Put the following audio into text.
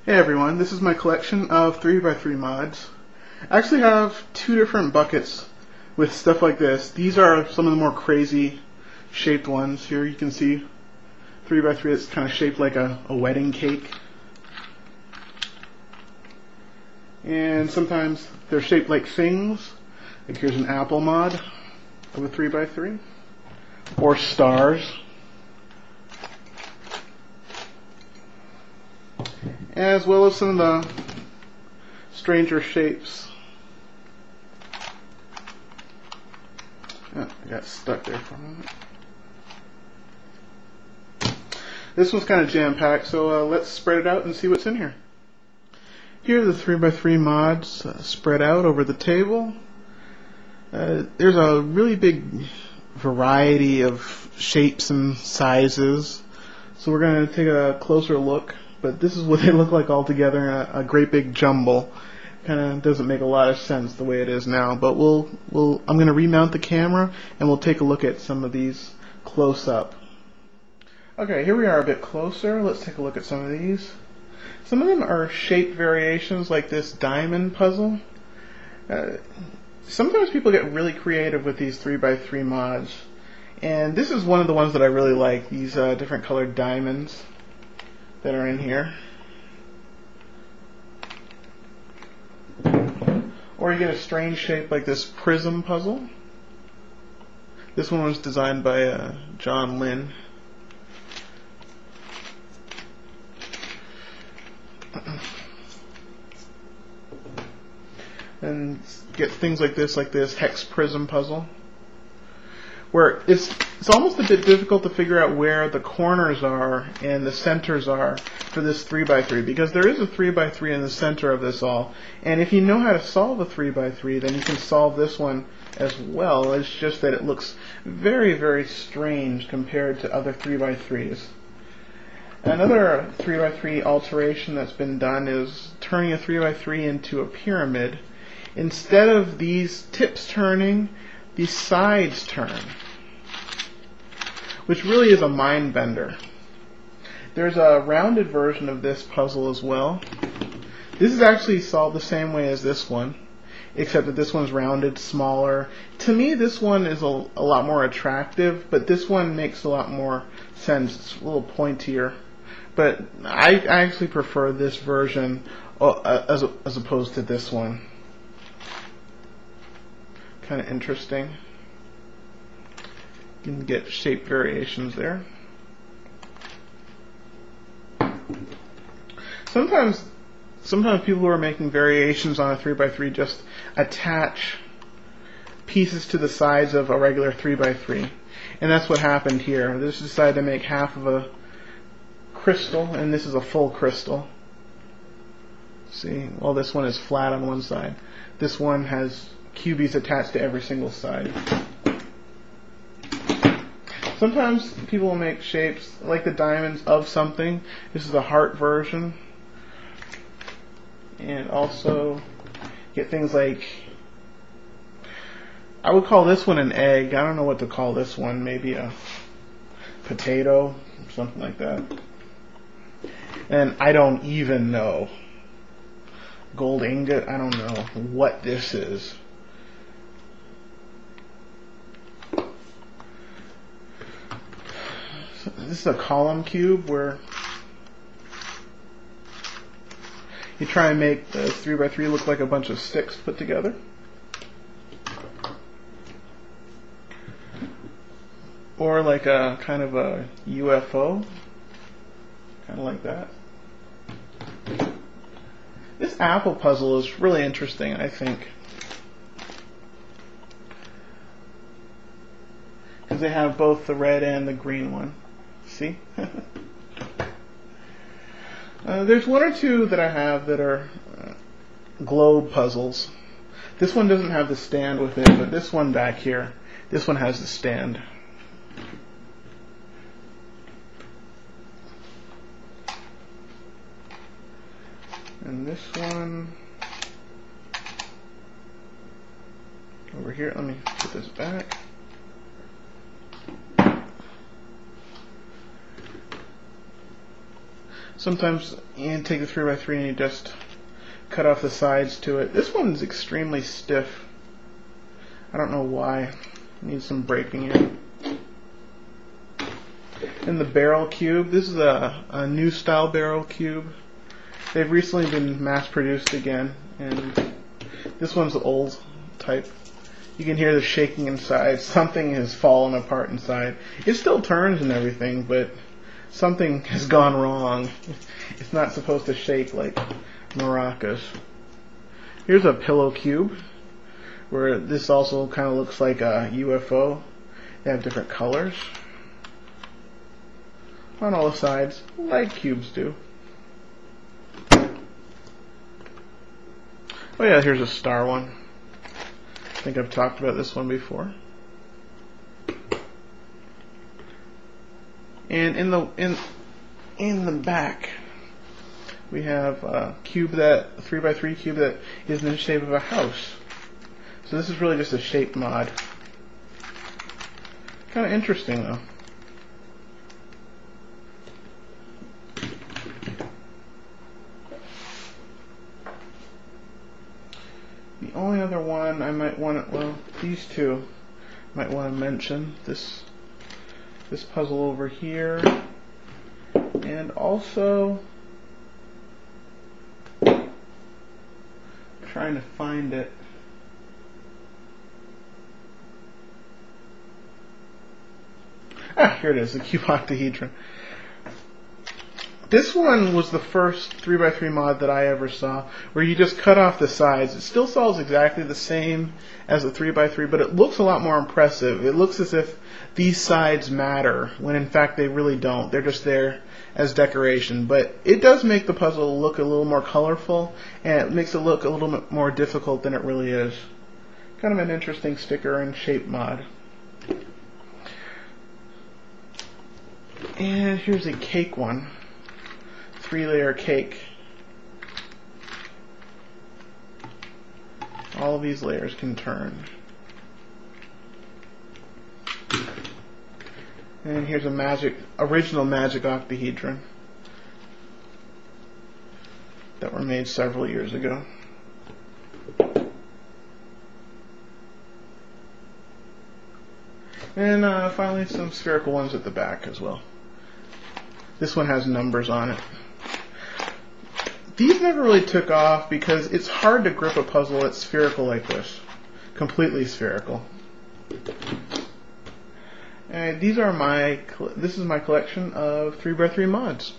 Hey everyone, this is my collection of 3x3 mods. I actually have two different buckets with stuff like this. These are some of the more crazy shaped ones. Here you can see 3x3 that's kind of shaped like a wedding cake. And sometimes they're shaped like things. Like here's an apple mod of a 3x3. Or stars. As well as some of the stranger shapes. Oh, I got stuck there for a moment. This one's kind of jam-packed, so let's spread it out and see what's in here. Here are the 3x3 mods spread out over the table. There's a really big variety of shapes and sizes, so we're going to take a closer look. But this is what they look like all together in a great big jumble. Kind of doesn't make a lot of sense the way it is now. But I'm going to remount the camera and we'll take a look at some of these close up. Okay, here we are a bit closer. Let's take a look at some of these. Some of them are shape variations like this diamond puzzle. Sometimes people get really creative with these 3x3 mods. And this is one of the ones that I really like, these different colored diamonds that are in here. Or you get a strange shape like this prism puzzle. This one was designed by John Lynn. And get things like this hex prism puzzle, where it's almost a bit difficult to figure out where the corners are and the centers are for this 3x3, because there is a 3x3 in the center of this all, and if you know how to solve a 3x3, then you can solve this one as well. It's just that it looks very, very strange compared to other 3x3s. Another 3x3 alteration that's been done is turning a 3x3 into a pyramid. Instead of these tips turning, these sides turn, which really is a mind bender. There's a rounded version of this puzzle as well. This is actually solved the same way as this one, except that this one's rounded, smaller. To me, this one is a lot more attractive, but this one makes a lot more sense. It's a little pointier. But I actually prefer this version as opposed to this one. Kind of interesting. You can get shape variations there. Sometimes people who are making variations on a 3x3 just attach pieces to the sides of a regular 3x3. And that's what happened here. They just decided to make half of a crystal, and this is a full crystal. See, well, this one is flat on one side. This one has cubies attached to every single side. Sometimes people will make shapes like the diamonds of something. This is a heart version. And also get things like, I would call this one an egg. I don't know what to call this one. Maybe a potato, something like that. And I don't even know. Gold ingot, I don't know what this is. This is a column cube where you try and make the 3x3 look like a bunch of sticks put together. Or like a kind of a UFO. Kind of like that. This apple puzzle is really interesting, I think. Because they have both the red and the green one. See? There's one or two that I have that are globe puzzles. This one doesn't have the stand with it, but this one back here, this one has the stand. And this one over here, let me put this back. Sometimes you take the 3x3 and you just cut off the sides to it. This one's extremely stiff. I don't know why. It needs some breaking in. And the barrel cube. This is a new style barrel cube. They've recently been mass produced again, and this one's the old type. You can hear the shaking inside. Something has fallen apart inside. It still turns and everything, but something has gone wrong. It's not supposed to shake like maracas. Here's a pillow cube, where this also kind of looks like a UFO. They have different colors on all the sides, like cubes do. Oh yeah, here's a star one. I think I've talked about this one before. And in the back, we have a cube, that 3x3 cube that is in the shape of a house. So this is really just a shape mod. Kind of interesting though. The only other one I might want to, well, these two might want to mention. This puzzle over here, and also trying to find it. Ah, here it is, the cuboctahedron. This one was the first 3x3 mod that I ever saw, where you just cut off the sides. It still solves exactly the same as the 3x3, but it looks a lot more impressive. It looks as if these sides matter, when in fact they really don't. They're just there as decoration. But it does make the puzzle look a little more colorful, and it makes it look a little bit more difficult than it really is. Kind of an interesting sticker and shape mod. And here's a cake one. 3-layer cake. All of these layers can turn. And here's a original magic octahedron that were made several years ago. And finally some spherical ones at the back as well. This one has numbers on it. These never really took off because it's hard to grip a puzzle that's spherical like this. Completely spherical. And this is my collection of 3x3 mods.